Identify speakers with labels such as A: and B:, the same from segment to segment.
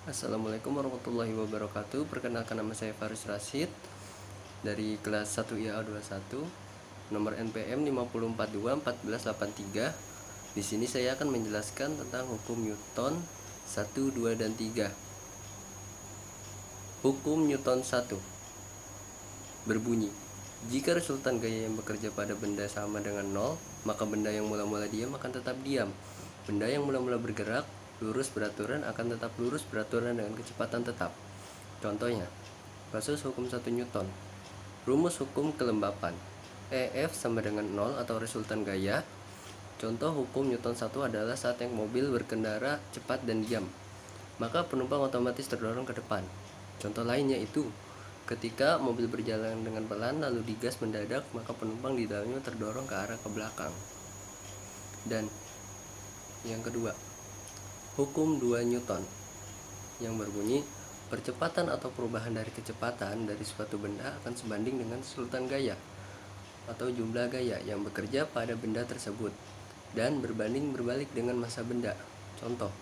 A: Assalamualaikum warahmatullahi wabarakatuh. Perkenalkan, nama saya Faris Rashid dari kelas 1 IA 21, nomor NPM 504241183. Di sini saya akan menjelaskan tentang hukum Newton 1, 2, dan 3. Hukum Newton 1 berbunyi, jika resultan gaya yang bekerja pada benda sama dengan 0, maka benda yang mula-mula diam akan tetap diam. Benda yang mula-mula bergerak lurus beraturan akan tetap lurus beraturan dengan kecepatan tetap. Contohnya, kasus hukum 1 Newton. Rumus hukum kelembapan. EF sama dengan 0 atau resultan gaya. Contoh hukum Newton 1 adalah saat yang mobil berkendara cepat dan diam, maka penumpang otomatis terdorong ke depan. Contoh lainnya itu, ketika mobil berjalan dengan pelan lalu digas mendadak, maka penumpang di dalamnya terdorong ke arah ke belakang. Dan yang kedua, hukum 2 Newton yang berbunyi, percepatan atau perubahan dari kecepatan dari suatu benda akan sebanding dengan resultan gaya atau jumlah gaya yang bekerja pada benda tersebut dan berbanding berbalik dengan massa benda. Contoh,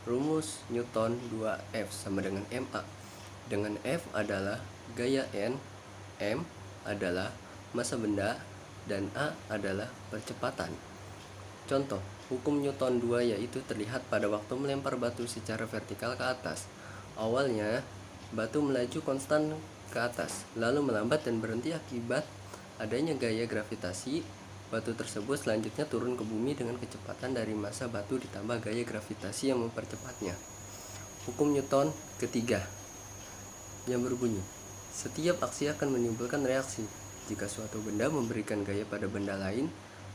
A: rumus Newton 2F sama dengan MA, dengan F adalah gaya N, M adalah massa benda, dan A adalah percepatan. Contoh, hukum Newton 2 yaitu terlihat pada waktu melempar batu secara vertikal ke atas. Awalnya, batu melaju konstan ke atas, lalu melambat dan berhenti akibat adanya gaya gravitasi. Batu tersebut selanjutnya turun ke bumi dengan kecepatan dari massa batu ditambah gaya gravitasi yang mempercepatnya. Hukum Newton ketiga yang berbunyi, setiap aksi akan menimbulkan reaksi. Jika suatu benda memberikan gaya pada benda lain,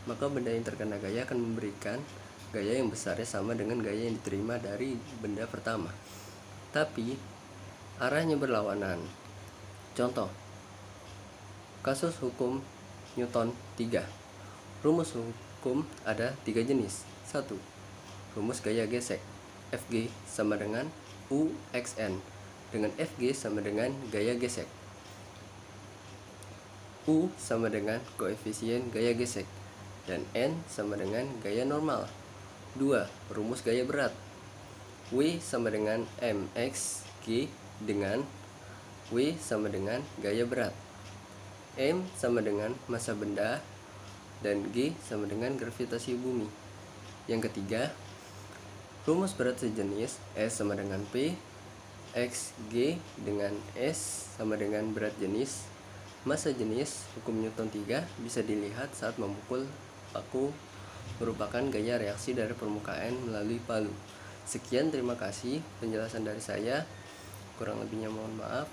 A: maka benda yang terkena gaya akan memberikan gaya yang besarnya sama dengan gaya yang diterima dari benda pertama, tapi arahnya berlawanan. Contoh, kasus hukum Newton 3. Rumus hukum ada 3 jenis. 1. Rumus gaya gesek. Fg sama dengan UXN, dengan Fg sama dengan gaya gesek. U sama dengan koefisien gaya gesek, dan N sama dengan gaya normal. 2. Rumus gaya berat. W sama dengan mx, G dengan W sama dengan gaya berat, M sama dengan massa benda, dan G sama dengan gravitasi bumi. Yang ketiga, rumus berat sejenis. S sama dengan P, X, G dengan S sama dengan berat jenis. Massa jenis hukum Newton 3 bisa dilihat saat memukul paku, merupakan gaya reaksi dari permukaan melalui palu. Sekian, terima kasih penjelasan dari saya. Kurang lebihnya mohon maaf.